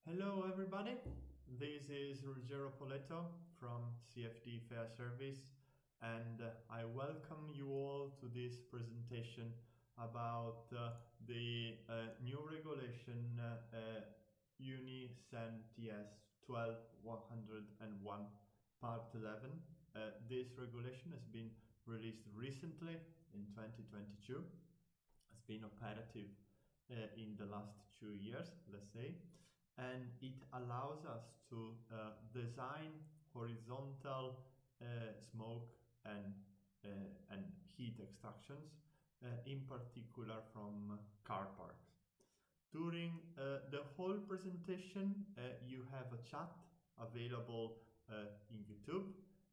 Hello everybody, this is Ruggero Poletto from CFD FEA SERVICE, and I welcome you all to this presentation about the new regulation UNI CEN TS 12101 Part 11. This regulation has been released recently in 2022. It's been operative in the last 2 years, let's say, and it allows us to design horizontal smoke and heat extractions, in particular from car parks. During the whole presentation, you have a chat available in YouTube,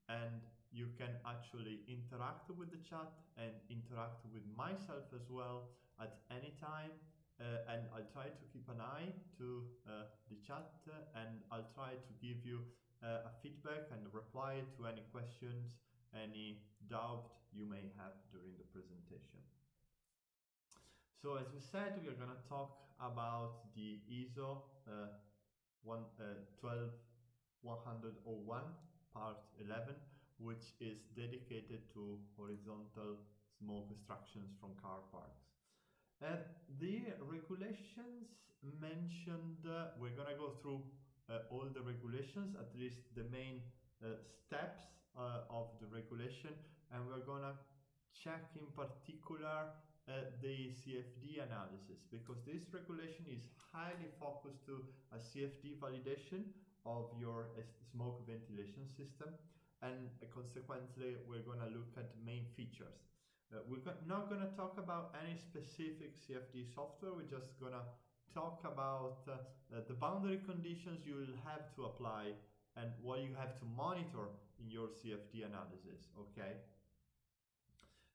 and you can actually interact with the chat and interact with myself as well at any time. And I'll try to keep an eye to the chat, and I'll try to give you a feedback and reply to any questions, any doubt you may have during the presentation. So as we said, we are going to talk about the ISO 12101 Part 11, which is dedicated to horizontal smoke extractions from car parks. The regulations mentioned, we're going to go through all the regulations, at least the main steps of the regulation, and we're going to check in particular the CFD analysis, because this regulation is highly focused to a CFD validation of your smoke ventilation system, and consequently we're going to look at main features. We're not going to talk about any specific CFD software. We're just going to talk about the boundary conditions you will have to apply and what you have to monitor in your CFD analysis, okay?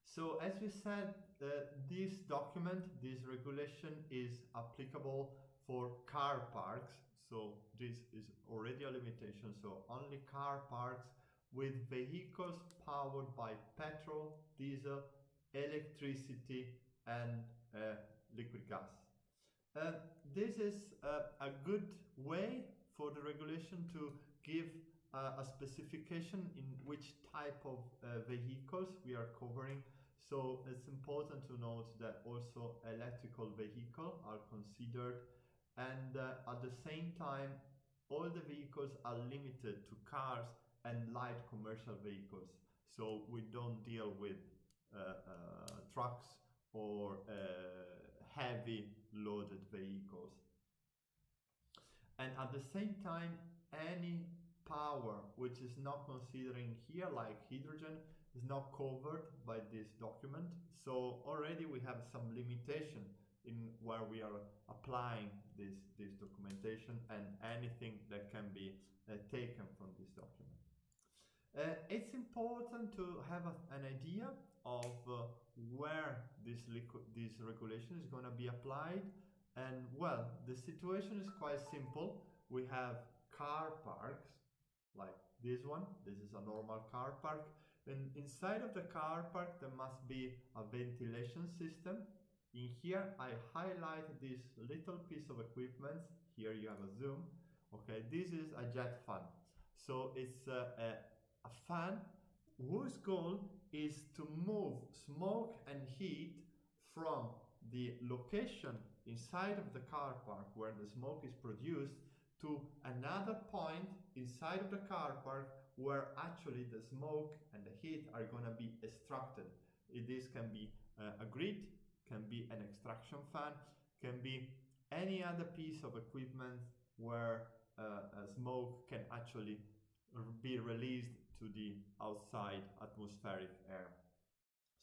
So as we said, this document, this regulation is applicable for car parks. So this is already a limitation. So only car parks with vehicles powered by petrol, diesel, electricity and liquid gas. This is a good way for the regulation to give a specification in which type of vehicles we are covering. So it's important to note that also electrical vehicles are considered, and at the same time all the vehicles are limited to cars and light commercial vehicles. So we don't deal with trucks or heavy loaded vehicles. And at the same time, any power which is not considering here, like hydrogen, is not covered by this document. So already we have some limitation in where we are applying this documentation and anything that can be taken from this document. It's important to have an idea of where this regulation is going to be applied. And well, the situation is quite simple. We have car parks like this one. This is a normal car park, and inside of the car park there must be a ventilation system. In here I highlight this little piece of equipment. Here you have a zoom. Okay, this is a jet fan. So it's a fan whose goal is to move smoke and heat from the location inside of the car park where the smoke is produced to another point inside of the car park where actually the smoke and the heat are going to be extracted. This can be a grid, can be an extraction fan, can be any other piece of equipment where smoke can actually be released to the outside atmospheric air,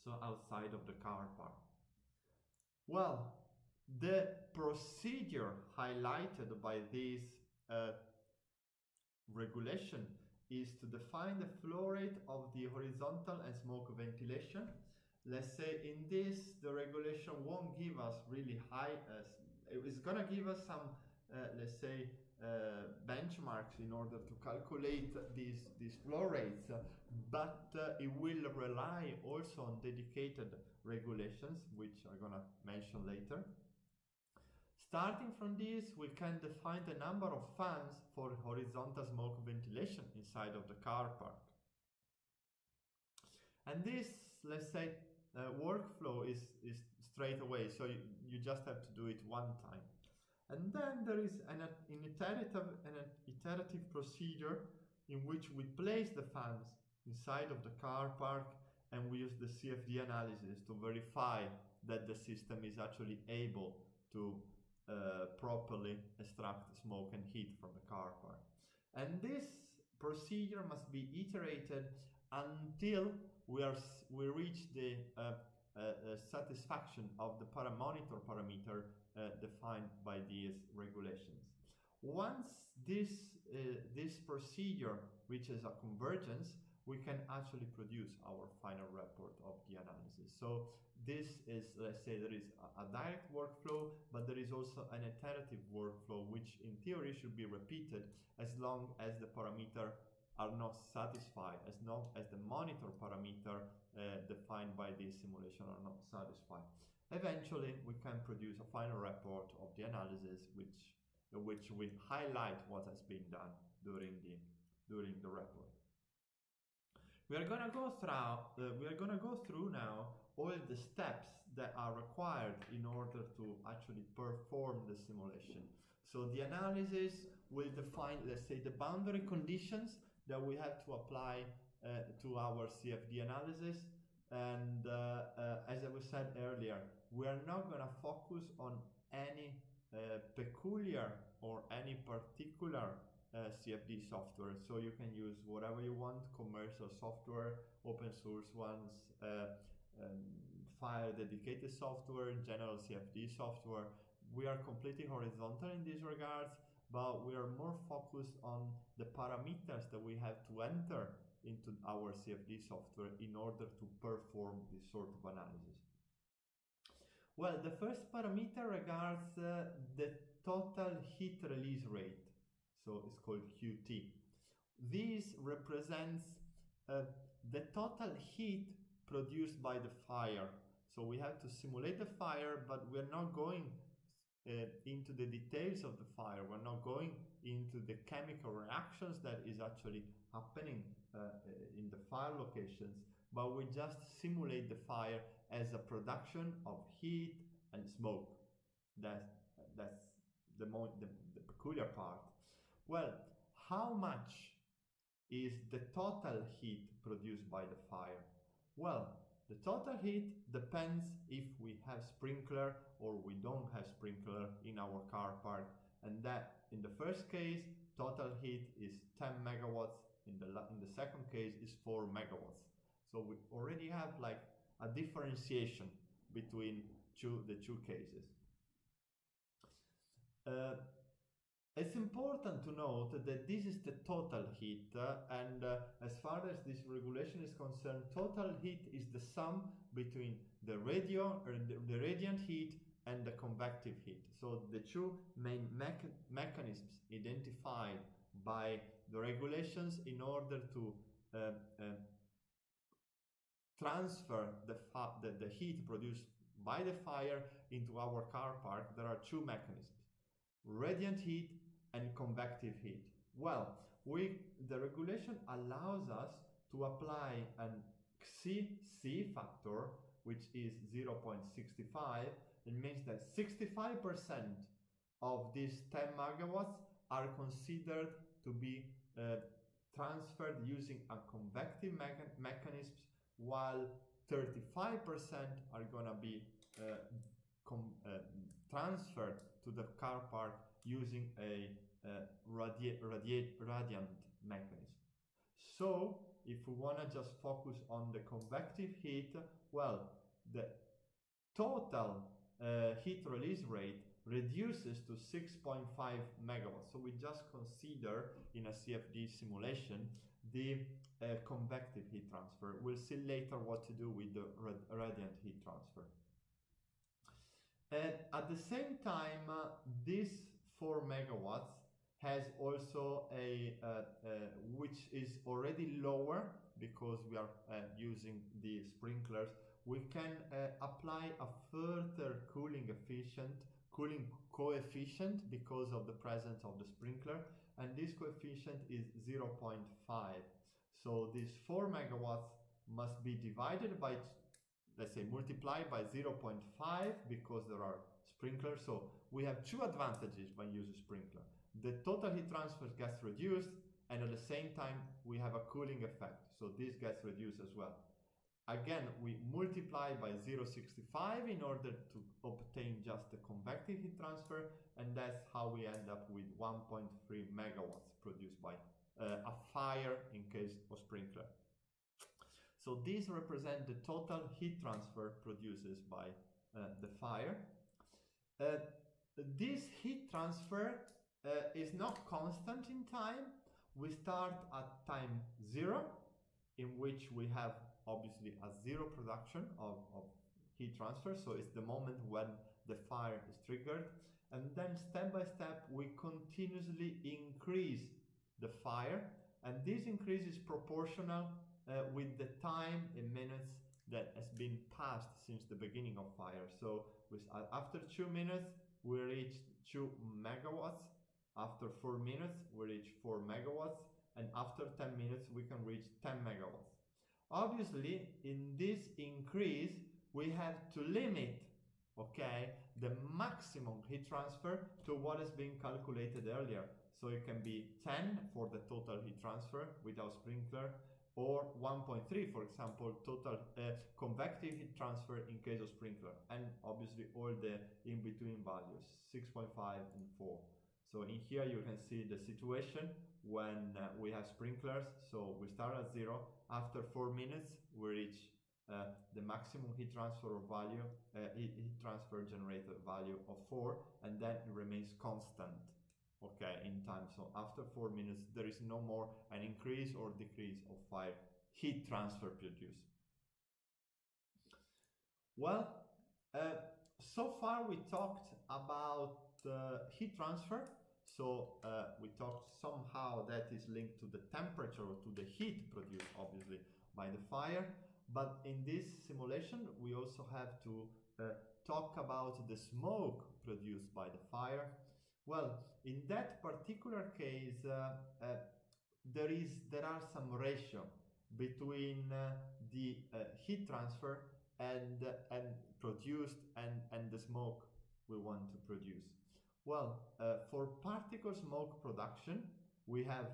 so outside of the car park. Well, the procedure highlighted by this regulation is to define the flow rate of the horizontal and smoke ventilation. Let's say in this, the regulation won't give us really high, it's gonna give us some, let's say, benchmarks in order to calculate these flow rates, but it will rely also on dedicated regulations, which I'm gonna mention later. Starting from this, we can define the number of fans for horizontal smoke ventilation inside of the car park. And this, let's say, workflow is straight away, so you just have to do it one time. And then there is an iterative procedure in which we place the fans inside of the car park, and we use the CFD analysis to verify that the system is actually able to properly extract smoke and heat from the car park. And this procedure must be iterated until we reach the satisfaction of the monitor parameter defined by these regulations. Once this procedure reaches a convergence, we can actually produce our final report of the analysis. So this is, let's say, there is a direct workflow, but there is also an iterative workflow, which in theory should be repeated as long as the parameters are not satisfied, as long as the monitor parameter defined by this simulation are not satisfied. Eventually, we can produce a final report of the analysis, which will highlight what has been done during the report. We are gonna go through now all the steps that are required in order to actually perform the simulation. So the analysis will define, let's say, the boundary conditions that we have to apply to our CFD analysis. And as I was said earlier, we are not going to focus on any peculiar or any particular CFD software. So you can use whatever you want, commercial software, open source ones, file dedicated software, general CFD software. We are completely horizontal in these regards, but we are more focused on the parameters that we have to enter into our CFD software in order to perform this sort of analysis. Well, the first parameter regards the total heat release rate, so it's called QT. This represents the total heat produced by the fire. So we have to simulate the fire, but we're not going into the details of the fire. We're not going into the chemical reactions that is actually happening in the fire locations, but we just simulate the fire as a production of heat and smoke. That's the peculiar part. Well, how much is the total heat produced by the fire? Well, the total heat depends if we have sprinkler or we don't have sprinkler in our car park, and that in the first case total heat is 10 megawatts, in the second case is 4 megawatts. So we already have like a differentiation between the two cases. It's important to note that this is the total heat, and as far as this regulation is concerned, total heat is the sum between the radiant heat and the convective heat. So the two main mechanisms identified by the regulations in order to transfer the heat produced by the fire into our car park. There are two mechanisms: radiant heat and convective heat. Well, the regulation allows us to apply an XC factor, which is 0.65. It means that 65% of these 10 megawatts are considered to be transferred using a convective mechanism, while 35% are going to be transferred to the car park using a radiant mechanism. So if we want to just focus on the convective heat, well, the total heat release rate reduces to 6.5 megawatts. So we just consider in a CFD simulation the convective heat transfer. We'll see later what to do with the radiant heat transfer. At the same time, this 4 megawatts has also which is already lower because we are using the sprinklers. We can apply a further cooling efficient cooling coefficient because of the presence of the sprinkler, and this coefficient is 0.5. So this 4 megawatts must be divided by, let's say, multiplied by 0.5 because there are sprinklers. So we have two advantages when using sprinkler. The total heat transfer gets reduced, and at the same time we have a cooling effect, so this gets reduced as well. Again, we multiply by 0.65 in order to obtain just the convective heat transfer, and that's how we end up with 1.3 megawatts produced by a fire in case of sprinkler. So these represent the total heat transfer produces by the fire. This heat transfer is not constant in time. We start at time 0, in which we have obviously a 0 production of heat transfer, so it's the moment when the fire is triggered, and then step by step we continuously increase the fire, and this increase is proportional with the time in minutes that has been passed since the beginning of fire. So after 2 minutes we reach 2 megawatts, after 4 minutes we reach 4 megawatts, and after 10 minutes we can reach 10 megawatts. Obviously, in this increase, we have to limit, okay, the maximum heat transfer to what has been calculated earlier. So it can be 10 for the total heat transfer without sprinkler, or 1.3, for example, total convective heat transfer in case of sprinkler, and obviously all the in-between values, 6.5 and 4. So in here you can see the situation when we have sprinklers. So we start at 0. After 4 minutes, we reach the maximum heat transfer value, heat transfer generated value of 4, and then it remains constant, okay, in time. So after 4 minutes, there is no more an increase or decrease of fire heat transfer produced. Well, so far we talked about heat transfer. So we talked somehow that is linked to the temperature or to the heat produced obviously by the fire, but in this simulation we also have to talk about the smoke produced by the fire. Well, in that particular case there are some ratio between the heat transfer and produced and the smoke we want to produce. Well, for particle smoke production, we have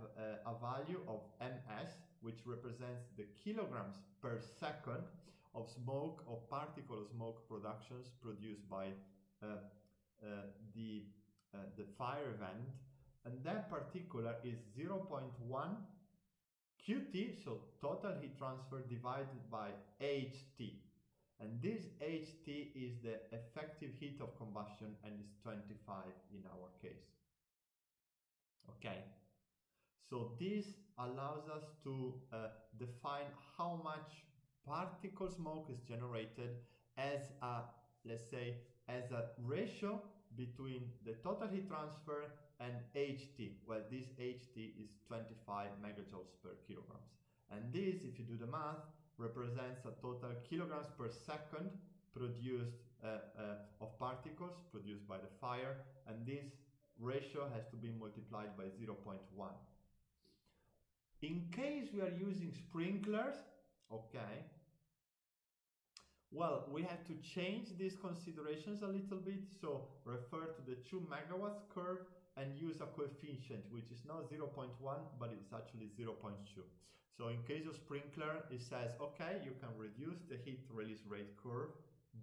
a value of ms, which represents the kilograms per second of smoke, of particle smoke productions produced by the fire event, and that particular is 0.1 qt, so total heat transfer divided by ht. And this HT is the effective heat of combustion, and is 25 in our case. Okay, so this allows us to define how much particle smoke is generated as a, let's say, as a ratio between the total heat transfer and HT. Well, this HT is 25 megajoules per kilograms. And this, if you do the math, represents a total kilograms per second produced of particles produced by the fire, and this ratio has to be multiplied by 0.1. In case we are using sprinklers, okay, well, we have to change these considerations a little bit, so refer to the 2 megawatts curve and use a coefficient which is not 0.1 but it's actually 0.2. So in case of sprinkler, it says, okay, you can reduce the heat release rate curve,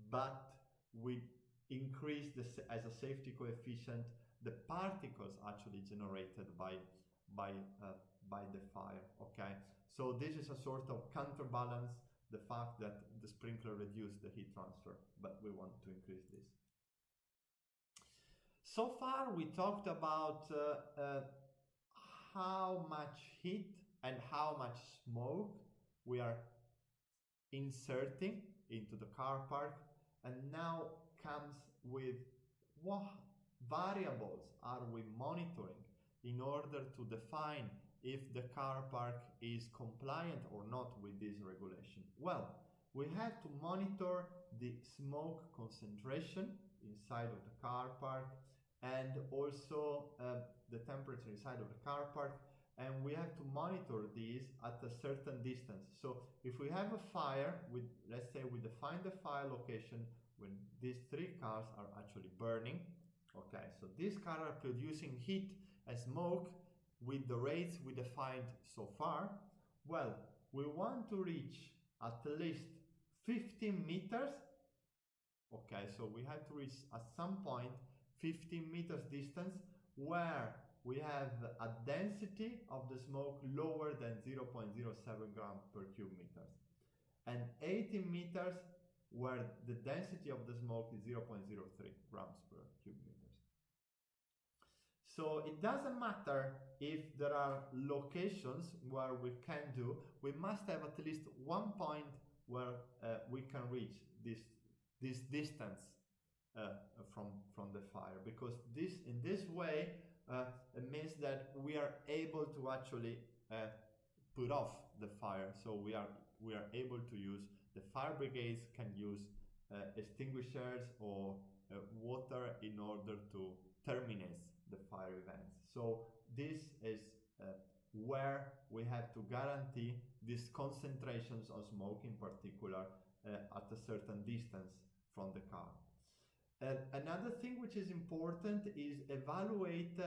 but we increase this as a safety coefficient the particles actually generated by the fire. Okay, so this is a sort of counterbalance the fact that the sprinkler reduced the heat transfer, but we want to increase this. So far we talked about how much heat and how much smoke we are inserting into the car park, and now comes with what variables are we monitoring in order to define if the car park is compliant or not with this regulation. Well, we have to monitor the smoke concentration inside of the car park, and also the temperature inside of the car park, and we have to monitor these at a certain distance. So if we have a fire, with, let's say we define the fire location when these three cars are actually burning, okay, so these cars are producing heat and smoke with the rates we defined so far. Well, we want to reach at least 15 meters. Okay, so we have to reach at some point 15 meters distance where we have a density of the smoke lower than 0.07 grams per cubic meters, and 18 meters where the density of the smoke is 0.03 grams per cubic meters. So it doesn't matter if there are locations where we can do, we must have at least one point where we can reach this distance from the fire, because in this way it means that we are able to actually put off the fire. So we are able to use, the fire brigades can use extinguishers or water in order to terminate the fire events. So this is where we have to guarantee these concentrations of smoke in particular at a certain distance from the car. Another thing which is important is evaluate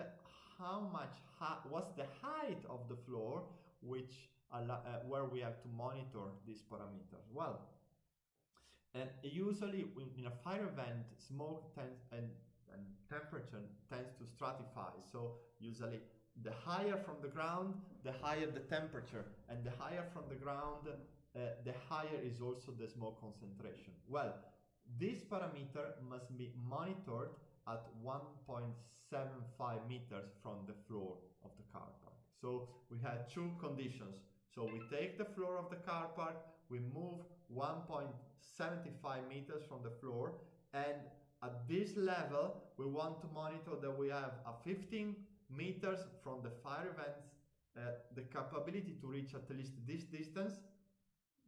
what's the height of the floor where we have to monitor these parameters. Well, and usually in a fire event, smoke tends and temperature tends to stratify. So usually the higher from the ground, the higher the temperature, and the higher from the ground, the higher is also the smoke concentration. Well, this parameter must be monitored at 1.75 meters from the floor of the car park. So we had two conditions. So we take the floor of the car park, we move 1.75 meters from the floor, and at this level we want to monitor that we have a 15 meters from the fire events, the capability to reach at least this distance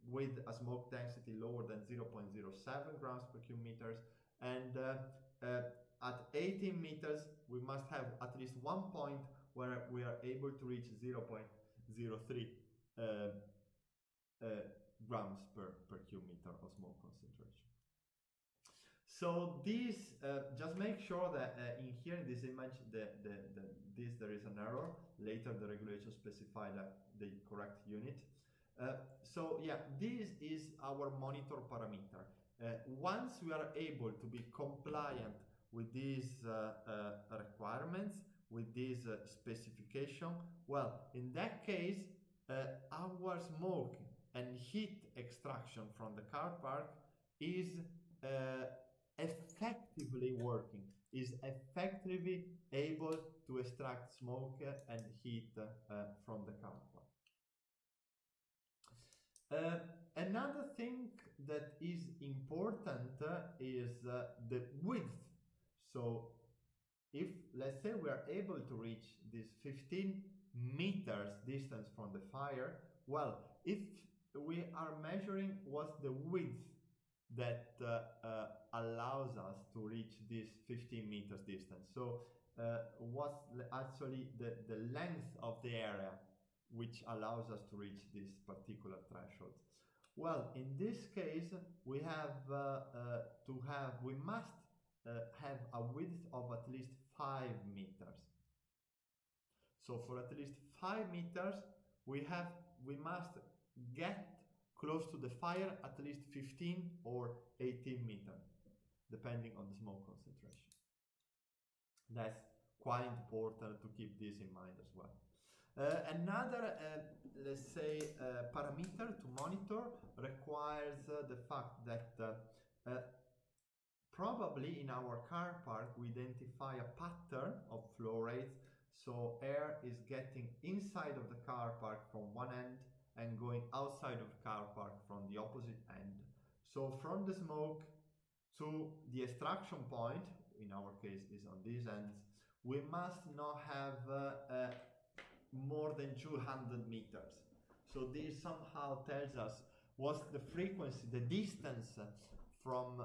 with a smoke density lower than 0.07 grams per cubic meters, and at 18 meters we must have at least one point where we are able to reach 0.03 grams per cubic meter of smoke concentration. So this, just make sure that in here in this image, there is an error. Later the regulation specify the correct unit. So yeah, this is our monitor parameter. Once we are able to be compliant with these requirements, with this specification, well, in that case, our smoke and heat extraction from the car park is effectively working, is effectively able to extract smoke and heat from the car park. Another thing that is important is the width. So if, let's say, we are able to reach this 15 meters distance from the fire, well, if we are measuring what's the width that allows us to reach this 15 meters distance. So what's actually the length of the area which allows us to reach this particular threshold? Well, in this case, we must have a width of at least 5 meters. So for at least 5 meters, we must get close to the fire at least 15 or 18 meters, depending on the smoke concentration. That's quite important to keep this in mind as well. Another, let's say, parameter to monitor requires the fact that probably in our car park we identify a pattern of flow rates. So air is getting inside of the car park from one end and going outside of the car park from the opposite end. So from the smoke to the extraction point, in our case is on these ends, we must not have more than 200 meters. So this somehow tells us what's the frequency, the distance from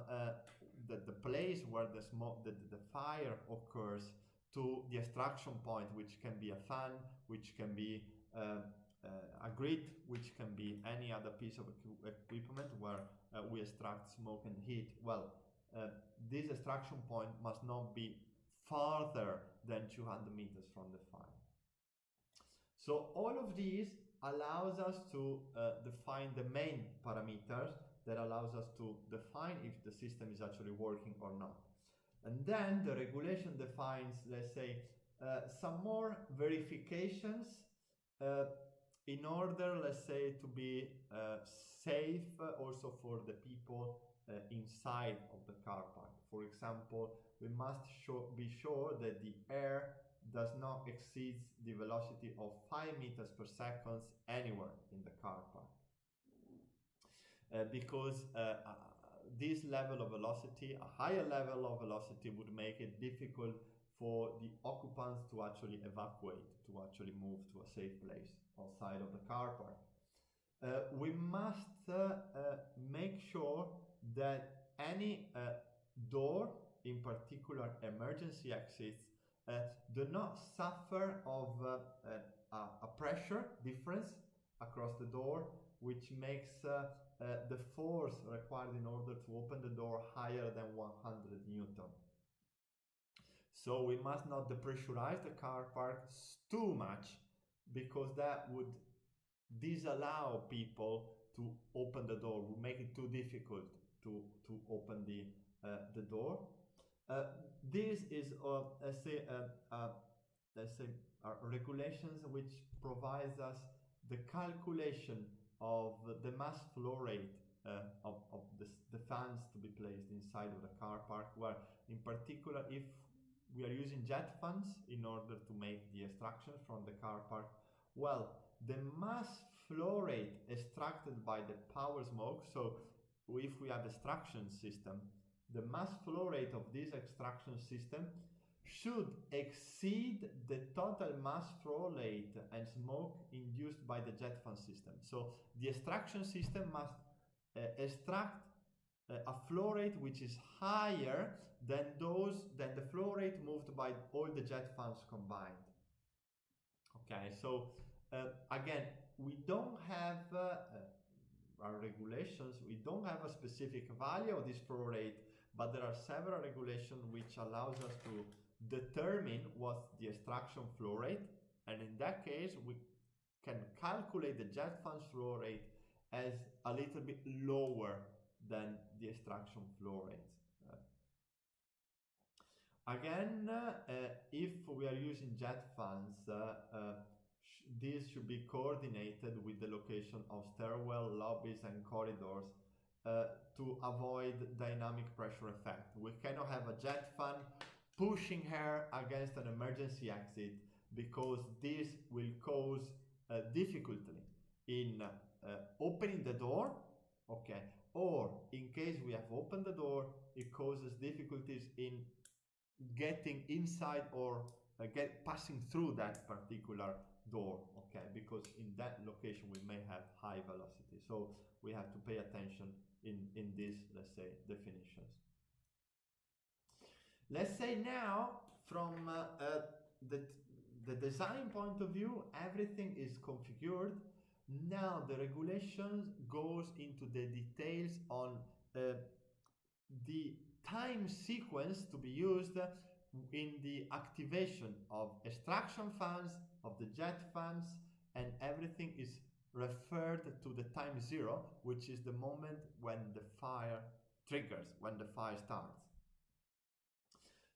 the place where the smoke, the fire occurs to the extraction point, which can be a fan, which can be a grid, which can be any other piece of equipment where we extract smoke and heat. Well, this extraction point must not be farther than 200 meters from the fire. So all of these allows us to define the main parameters that allows us to define if the system is actually working or not. And then the regulation defines, let's say, some more verifications in order, let's say, to be safe also for the people inside of the car park. For example, we must be sure that the air does not exceed the velocity of 5 meters per second anywhere in the car park. Because this level of velocity, a higher level of velocity, would make it difficult for the occupants to actually evacuate, to actually move to a safe place outside of the car park. We must make sure that any door, in particular emergency exits, do not suffer of a pressure difference across the door, which makes the force required in order to open the door higher than 100 Newton. So we must not depressurize the car park too much, because that would disallow people to open the door, would make it too difficult to open the door. This is regulations which provides us the calculation of the mass flow rate of the fans to be placed inside of the car park, where in particular, if we are using jet fans in order to make the extraction from the car park, well, the mass flow rate extracted by the power smoke, so if we have extraction system, the mass flow rate of this extraction system should exceed the total mass flow rate and smoke induced by the jet fan system. So the extraction system must extract a flow rate which is higher than the flow rate moved by all the jet fans combined. Okay, so again, we don't have our regulations, we don't have a specific value of this flow rate, but there are several regulations which allows us to determine what's the extraction flow rate, and in that case we can calculate the jet fans flow rate as a little bit lower than the extraction flow rates. Again, if we are using jet fans, this should be coordinated with the location of stairwell, lobbies and corridors to avoid dynamic pressure effect. We cannot have a jet fan pushing air against an emergency exit, because this will cause difficulty in opening the door, okay, or in case we have opened the door, it causes difficulties in getting inside or passing through that particular door, okay, because in that location we may have high velocity. So we have to pay attention in these, let's say, definitions. Let's say now, from the design point of view, everything is configured. Now the regulations goes into the details on the time sequence to be used in the activation of extraction fans, of the jet fans, and everything is referred to the time zero, which is the moment when the fire triggers, when the fire starts.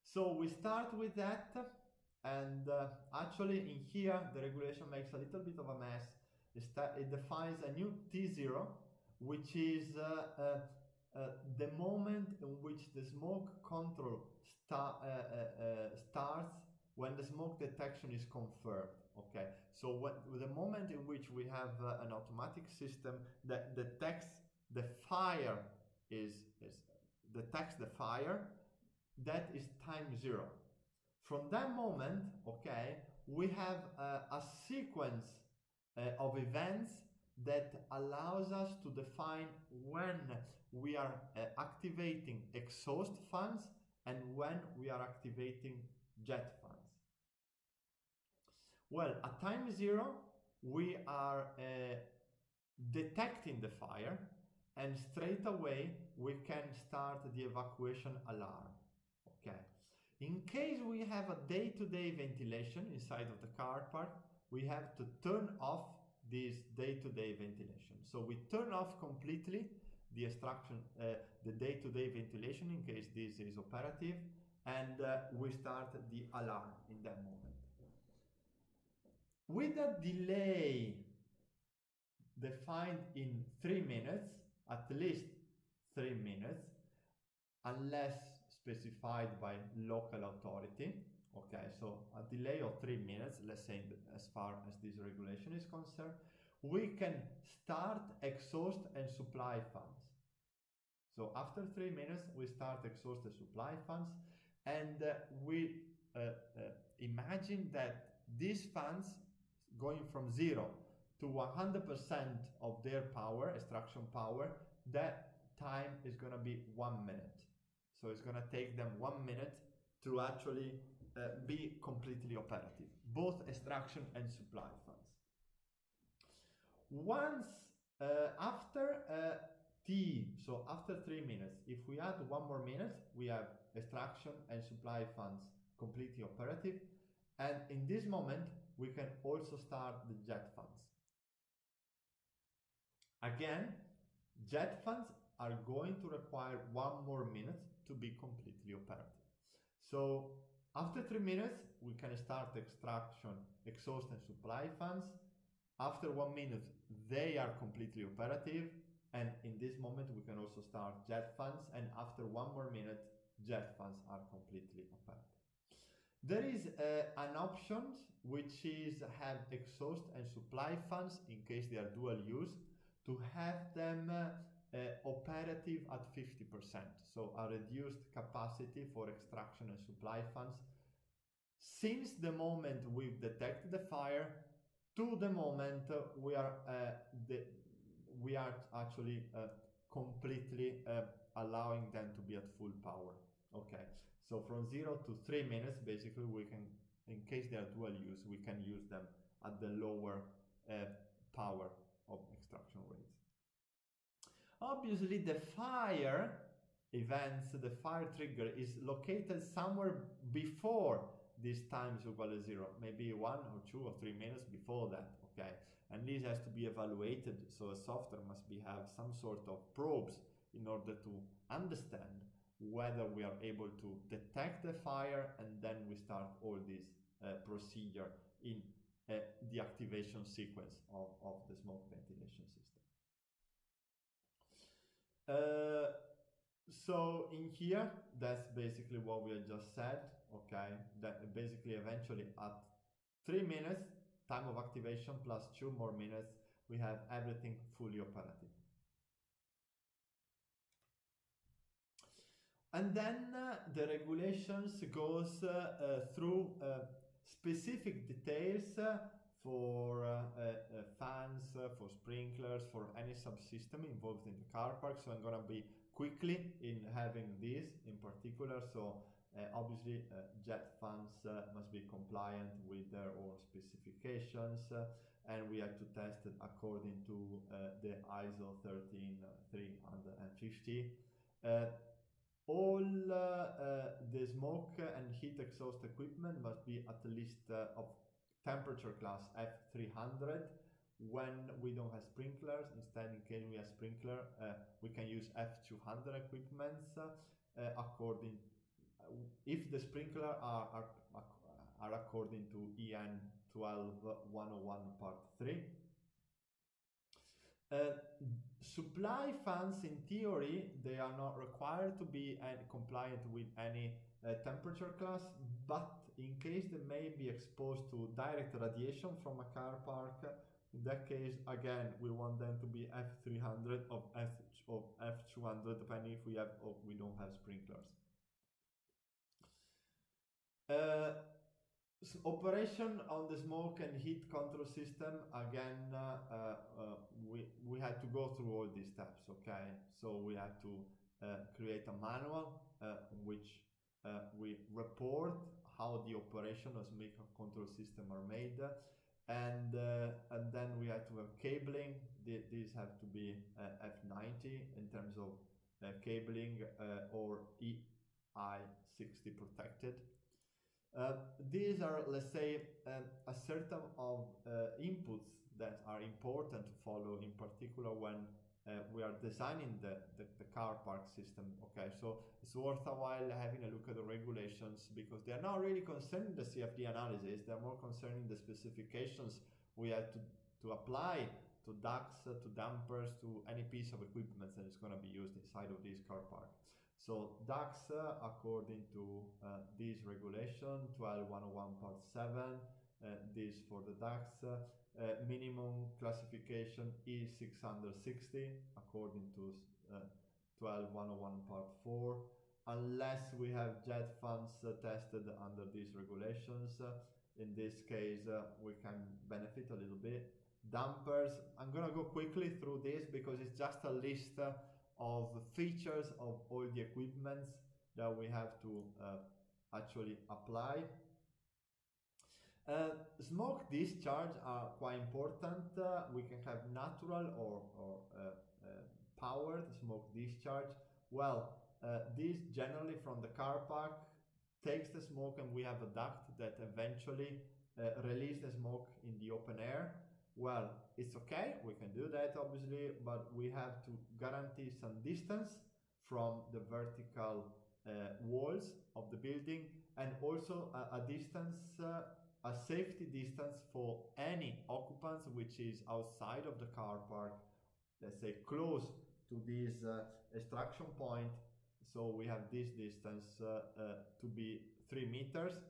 So we start with that, and actually in here the regulation makes a little bit of a mess. It defines a new T0, which is the moment in which the smoke control starts when the smoke detection is confirmed. Okay, so the moment in which we have an automatic system that detects the fire detects the fire, that is time zero. From that moment, okay, we have a sequence of events that allows us to define when we are activating exhaust fans and when we are activating jet fans. Well, at time 0, we are detecting the fire, and straight away we can start the evacuation alarm. Okay. In case we have a day-to-day ventilation inside of the car park, we have to turn off this day-to-day ventilation. So we turn off completely the extraction, the day-to-day ventilation in case this is operative, and we start the alarm in that moment. With a delay defined in 3 minutes, at least 3 minutes, unless specified by local authority. Okay, so a delay of 3 minutes, let's say, as far as this regulation is concerned, we can start exhaust and supply fans. So after 3 minutes, we start exhaust and supply fans, and we imagine that these fans going from 0 to 100% of their power, extraction power, that time is going to be 1 minute. So it's going to take them 1 minute to actually be completely operative, both extraction and supply fans. Once after T, so after 3 minutes, if we add 1 more minute, we have extraction and supply fans completely operative. And in this moment, we can also start the jet fans. Again, jet fans are going to require 1 more minute to be completely operative. So after 3 minutes, we can start extraction, exhaust and supply fans. After 1 minute, they are completely operative. And in this moment, we can also start jet fans. And after 1 more minute, jet fans are completely operative. There is an option which is have exhaust and supply fans in case they are dual use, to have them operative at 50%. So a reduced capacity for extraction and supply fans since the moment we've detected the fire to the moment we are actually completely allowing them to be at full power. Okay, so from 0 to 3 minutes, basically we can, in case they are dual use, we can use them at the lower power of extraction rates. Obviously, the fire events, the fire trigger is located somewhere before this time is equal to 0, maybe 1 or 2 or 3 minutes before that. Okay, and this has to be evaluated, so a software must have some sort of probes in order to understand whether we are able to detect the fire, and then we start all this procedure in the activation sequence of the smoke ventilation system. So in here, that's basically what we had just said. Okay, that basically eventually at 3 minutes time of activation plus 2 more minutes, we have everything fully operative. And then the regulations goes through specific details for fans, for sprinklers, for any subsystem involved in the car park. So I'm going to be quickly in having this in particular. So obviously jet fans must be compliant with their own specifications, and we have to test it according to the ISO 13350. All the smoke and heat exhaust equipment must be at least of temperature class F300. When we don't have sprinklers, instead in case we have sprinkler, we can use F200 equipments according, if the sprinkler are according to EN 12101 part 3. Supply fans, in theory, they are not required to be compliant with any temperature class, but in case they may be exposed to direct radiation from a car park, in that case, again, we want them to be F300 or F200, depending if we have or we don't have sprinklers. Operation on the smoke and heat control system, again, we had to go through all these steps, okay? So we had to create a manual in which we report how the operation of smoke control system are made, and then we had to have cabling. These have to be F90 in terms of cabling or EI60 protected. These are, let's say, a certain of inputs that are important to follow, in particular when we are designing the car park system. Okay, so it's worthwhile having a look at the regulations, because they are not really concerning the CFD analysis, they're more concerning the specifications we have to apply to ducts, to dampers, to any piece of equipment that is going to be used inside of this car park. So ducts, according to this regulation, 12101 part 7, this for the ducts, minimum classification is 660, according to 12101 part 4, unless we have jet fans tested under these regulations. In this case, we can benefit a little bit. Dampers, I'm gonna go quickly through this because it's just a list of features of all the equipments that we have to actually apply. Smoke discharge are quite important. We can have natural or powered smoke discharge. Well, this generally from the car park takes the smoke, and we have a duct that eventually release the smoke in the open air. Well, it's okay, we can do that obviously, but we have to guarantee some distance from the vertical walls of the building, and also a distance, a safety distance for any occupants which is outside of the car park, let's say close to this extraction point. So we have this distance to be 3 meters.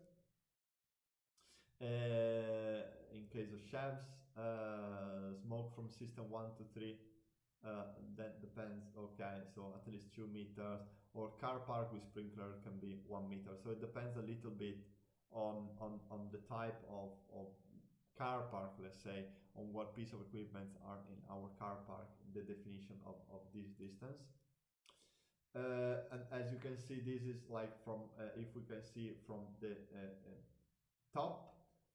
In case of chefs, smoke from system 1 to 3, that depends, okay, so at least 2 meters, or car park with sprinkler can be 1 meter. So it depends a little bit on the type of car park, let's say, on what piece of equipment are in our car park, the definition of this distance. And as you can see, this is like from, if we can see from the top,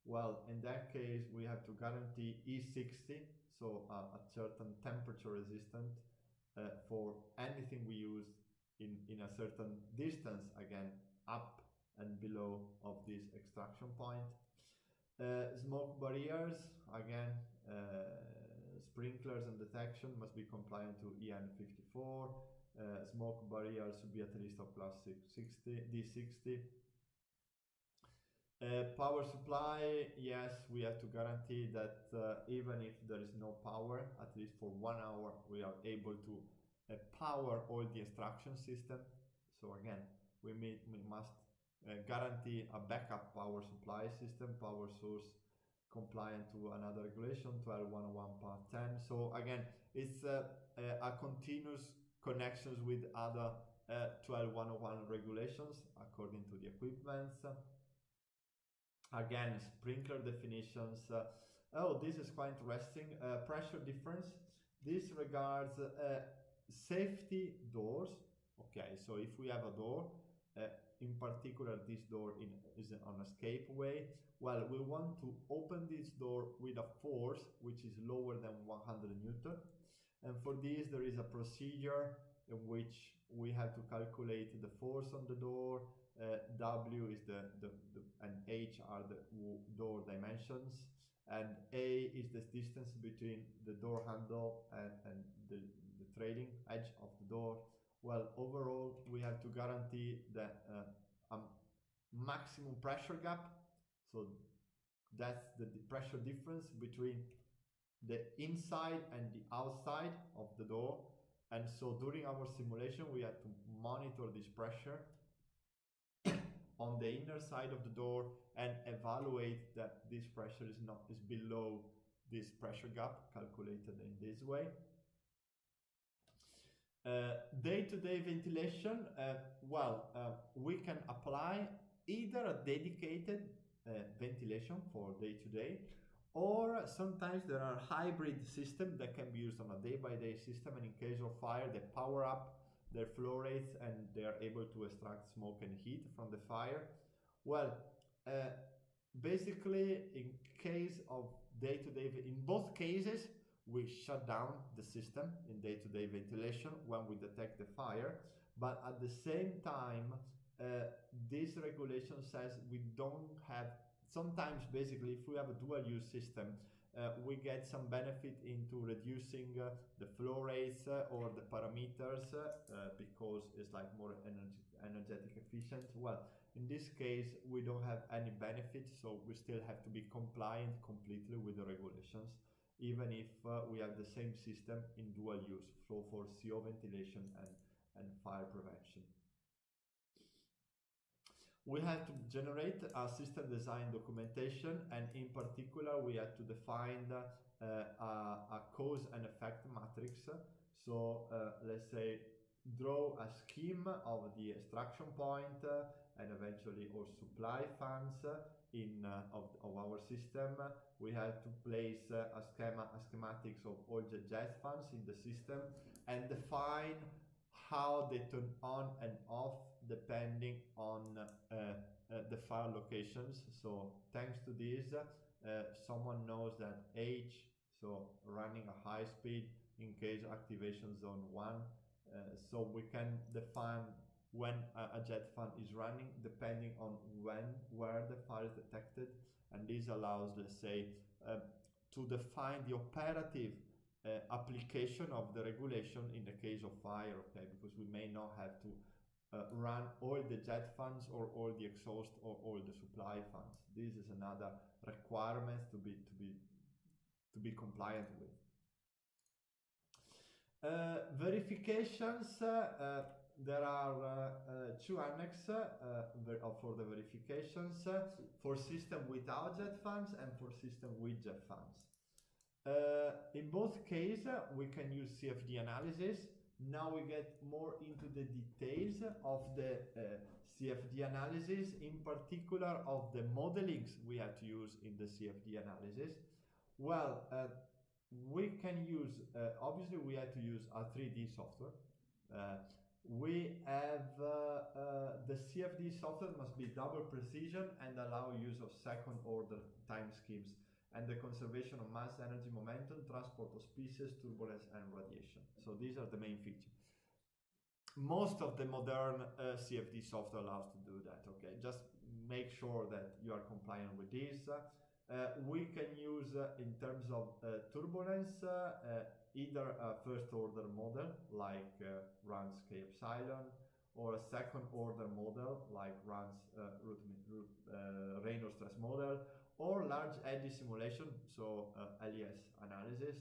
well, in that case, we have to guarantee E60, so a certain temperature resistant for anything we use in a certain distance, again, up and below of this extraction point. Smoke barriers, again, sprinklers and detection must be compliant to EN 54. Smoke barriers should be at least of class 60, D60. Power supply, yes, we have to guarantee that even if there is no power, at least for 1 hour, we are able to power all the extraction system. So again, we must guarantee a backup power supply system, power source compliant to another regulation, 12101 part 10. So again, it's a continuous connections with other 12101 regulations according to the equipments. Again, sprinkler definitions. Oh, this is quite interesting. Pressure difference. This regards safety doors. Okay, so if we have a door, in particular this door is on escape way, well, we want to open this door with a force which is lower than 100 Newton. And for this, there is a procedure in which we have to calculate the force on the door. W is and H are the door dimensions, and A is the distance between the door handle and the trailing edge of the door. Well, overall, we have to guarantee that a maximum pressure gap. So that's the pressure difference between the inside and the outside of the door. And so during our simulation, we had to monitor this pressure on the inner side of the door and evaluate that this pressure is below this pressure gap calculated in this way. Day-to-day ventilation, we can apply either a dedicated ventilation for day-to-day, or sometimes there are hybrid systems that can be used on a day-by-day system, and in case of fire they power up their flow rates and they are able to extract smoke and heat from the fire. Well, basically in case of day-to-day, in both cases we shut down the system in day-to-day ventilation when we detect the fire, but at the same time this regulation says we don't have, sometimes basically if we have a dual use system, we get some benefit into reducing the flow rates or the parameters because it's like more energetic efficient. Well, in this case we don't have any benefit, so we still have to be compliant completely with the regulations, even if we have the same system in dual use, so for CO ventilation and fire prevention. We had to generate a system design documentation, and in particular we had to define a cause and effect matrix. So let's say draw a scheme of the extraction point and eventually our supply fans of our system. We had to place a schematics of all the jet fans in the system and define how they turn on and off depending on the fire locations. So thanks to this, someone knows that H, so running a high speed in case activation zone 1, so we can define when a jet fan is running depending on where the fire is detected, and this allows, let's say, to define the operative application of the regulation in the case of fire, okay, because we may not have to run all the jet fans or all the exhaust or all the supply fans. This is another requirement to be compliant with. Verifications, there are two annexes for the verifications, for system without jet fans and for system with jet fans. In both cases we can use CFD analysis. Now we get more into the details of the CFD analysis, in particular of the modelings we had to use in the CFD analysis. Well, we can use, obviously we had to use a 3D software. We have the CFD software must be double precision and allow use of second order time schemes and the conservation of mass, energy, momentum, transport of species, turbulence and radiation. So these are the main features. Most of the modern CFD software allows to do that, okay? Just make sure that you are compliant with this. We can use, in terms of turbulence, either a first order model like runs K epsilon, or a second order model like runs Reynolds stress model, or large eddy simulation, so LES analysis.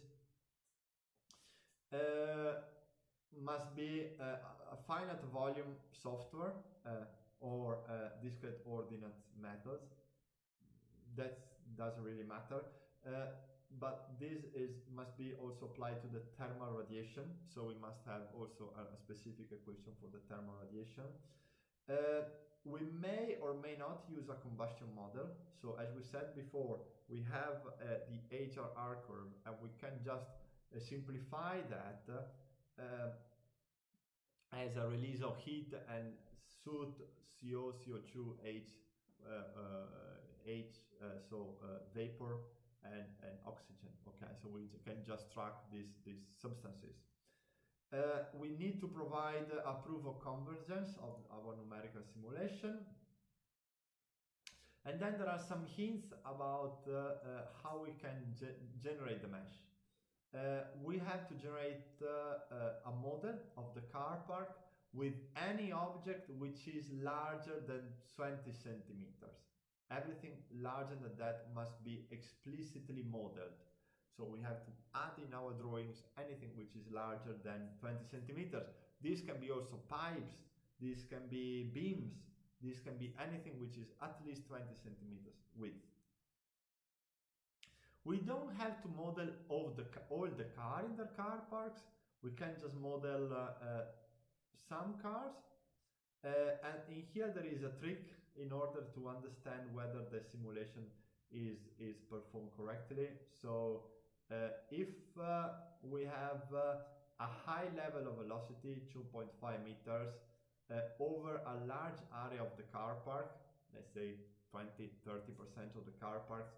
Must be a finite volume software or discrete ordinate methods. That doesn't really matter, but this must be also applied to the thermal radiation, so we must have also a specific equation for the thermal radiation. We may or may not use a combustion model. So as we said before, we have the HRR curve, and we can just simplify that as a release of heat and soot, CO, CO2, vapor and oxygen. Okay, so we can just track these substances. We need to provide a proof of convergence of our numerical simulation. And then there are some hints about how we can generate the mesh. We have to generate a model of the car park with any object which is larger than 20 centimeters. Everything larger than that must be explicitly modeled. So we have to add in our drawings anything which is larger than 20 centimeters. These can be also pipes, these can be beams, this can be anything which is at least 20 centimeters width. We don't have to model all the car in the car parks. We can just model some cars. And in here there is a trick in order to understand whether the simulation is performed correctly. So if we have a high level of velocity, 2.5 meters, over a large area of the car park, let's say 20–30% of the car parks,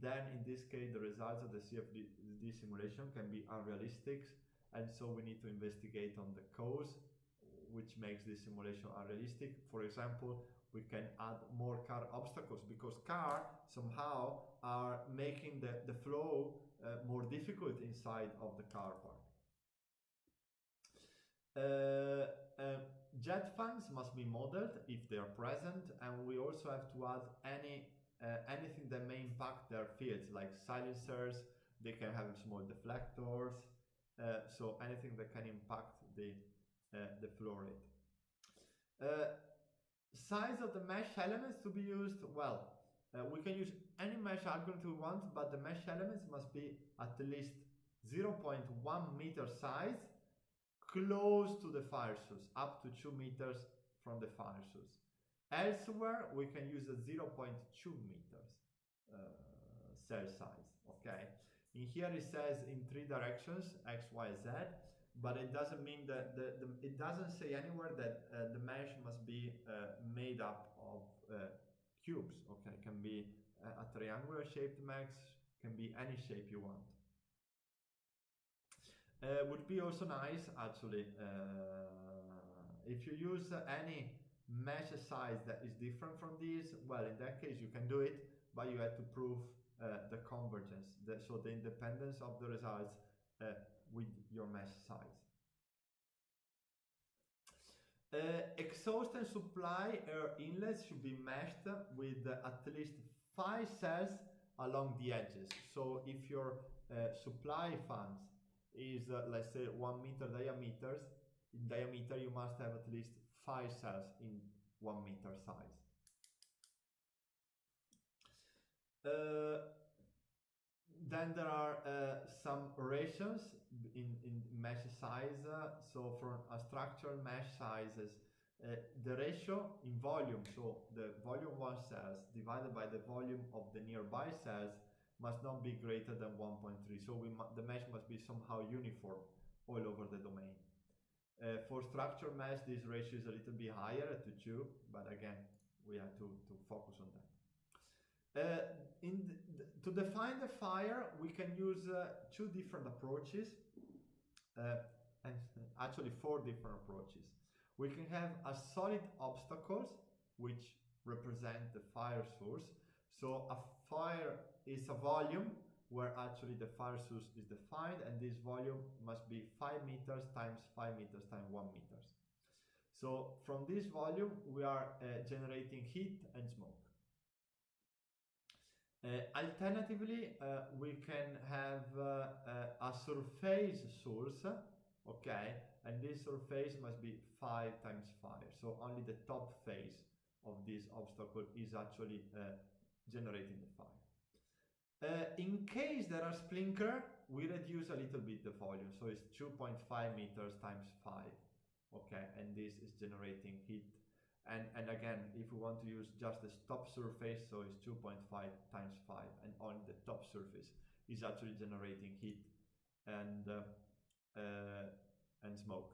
then in this case the results of the CFD simulation can be unrealistic, and so we need to investigate on the cause which makes this simulation unrealistic. For example, we can add more car obstacles because cars somehow are making the flow more difficult inside of the car park. Jet fans must be modeled if they are present, and we also have to add anything that may impact their fields, like silencers. They can have small deflectors, so anything that can impact the flow rate. Size of the mesh elements to be used, well, we can use any mesh algorithm we want, but the mesh elements must be at least 0.1 meter size, close to the fire source, up to 2 meters from the fire source. Elsewhere, we can use a 0.2 meters cell size, okay? In here it says in 3 directions, X, Y, Z, but it doesn't mean that it doesn't say anywhere that the mesh must be made up of cubes, okay? It can be a triangular shaped mesh, can be any shape you want. Would be also nice, actually, if you use any mesh size that is different from these, well, in that case you can do it, but you have to prove the convergence, so the independence of the results with your mesh size. Exhaust and supply air inlets should be meshed with at least 5 cells along the edges. So if your supply fans is let's say 1 meter in diameter, you must have at least 5 cells in 1 meter size. Then there are some ratios in mesh size. So for a structural mesh sizes, the ratio in volume, so the volume 1 cells divided by the volume of the nearby cells, must not be greater than 1.3. So the mesh must be somehow uniform all over the domain. For structure mesh, this ratio is a little bit higher at 2, but again, we have to focus on that. To define the fire, we can use 2 different approaches, and actually 4 different approaches. We can have a solid obstacles, which represent the fire source. So a fire is a volume where actually the fire source is defined, and this volume must be 5 meters times 5 meters times 1 meters. So from this volume, we are generating heat and smoke. Alternatively, we can have a surface source, okay, and this surface must be 5 times 5. So only the top face of this obstacle is actually generating the fire. In case there are sprinkler, we reduce a little bit the volume, so it's 2.5 meters times 5, okay, and this is generating heat. And again, if we want to use just the top surface, so it's 2.5 times 5, and on the top surface is actually generating heat and smoke.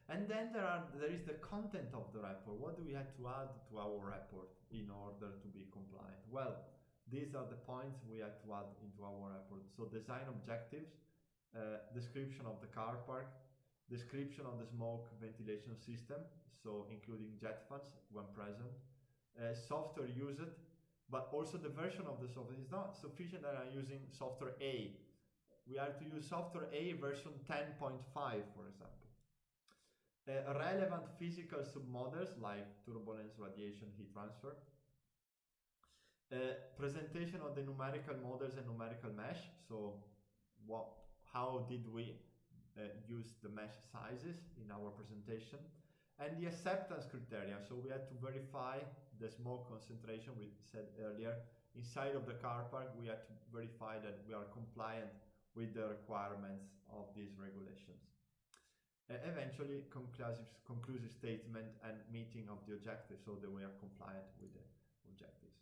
And then there is the content of the report. What do we have to add to our report in order to be compliant? Well, these are the points we have to add into our report. So design objectives, description of the car park, description of the smoke ventilation system, so including jet fans when present, software used, but also the version of the software. It's not sufficient that I'm using software A. We have to use software A version 10.5, for example. Relevant physical submodels like turbulence, radiation, heat transfer. Presentation of the numerical models and numerical mesh. So how did we use the mesh sizes in our presentation, and the acceptance criteria. So we had to verify the smoke concentration we said earlier. Inside of the car park, we had to verify that we are compliant with the requirements of these regulations. eventually conclusive statement and meeting of the objectives, so that we are compliant with the objectives.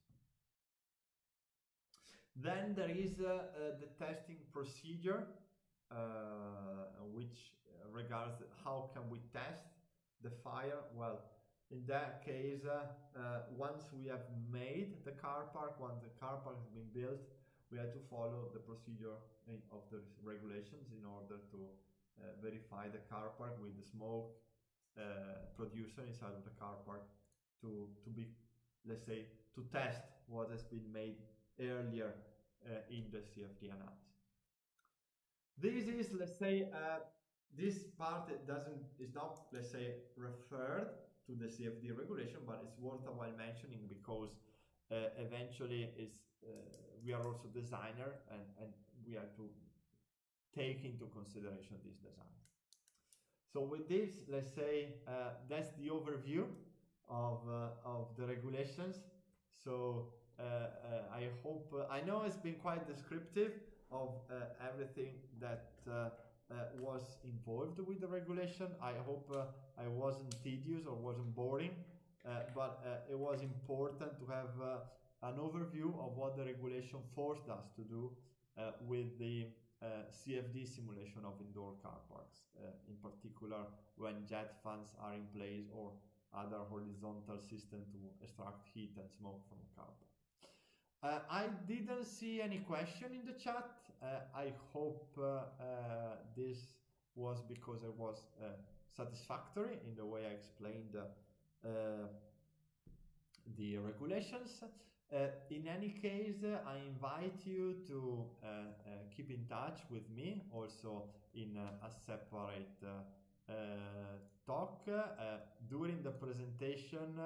Then there is the testing procedure, which regards how can we test the fire. Well, in that case, once we have made the car park, once the car park has been built, we have to follow the procedure of the regulations in order to verify the car park with the smoke producer inside of the car park to be, let's say, to test what has been made earlier in the CFD analysis. This is, let's say, this part is not, let's say, referred to the CFD regulation, but it's worthwhile mentioning because eventually we are also designer, and we have to take into consideration this design. So with this, let's say, that's the overview of the regulations. So I hope, I know it's been quite descriptive of everything that was involved with the regulation. I hope I wasn't tedious or wasn't boring, but it was important to have an overview of what the regulation forced us to do with the CFD simulation of indoor car parks, in particular when jet fans are in place or other horizontal system to extract heat and smoke from a car park. I didn't see any question in the chat. I hope this was because it was satisfactory in the way I explained the regulations. In any case, I invite you to keep in touch with me also in a separate talk. During the presentation,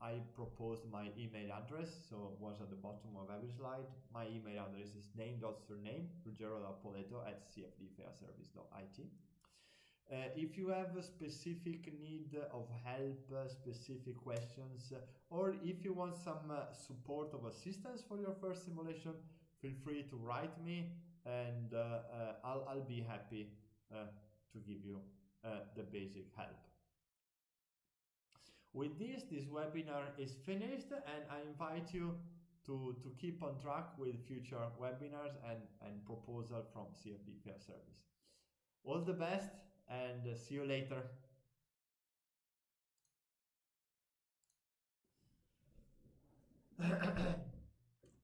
I proposed my email address, so it was at the bottom of every slide. My email address is name.surname ruggero.poleto@cfdfeaservice.it. If you have a specific need of help, specific questions, or if you want some support or assistance for your first simulation, feel free to write me, and I'll be happy to give you the basic help. With this webinar is finished, and I invite you to keep on track with future webinars and proposal from CFD FEA Service. All the best, and see you later.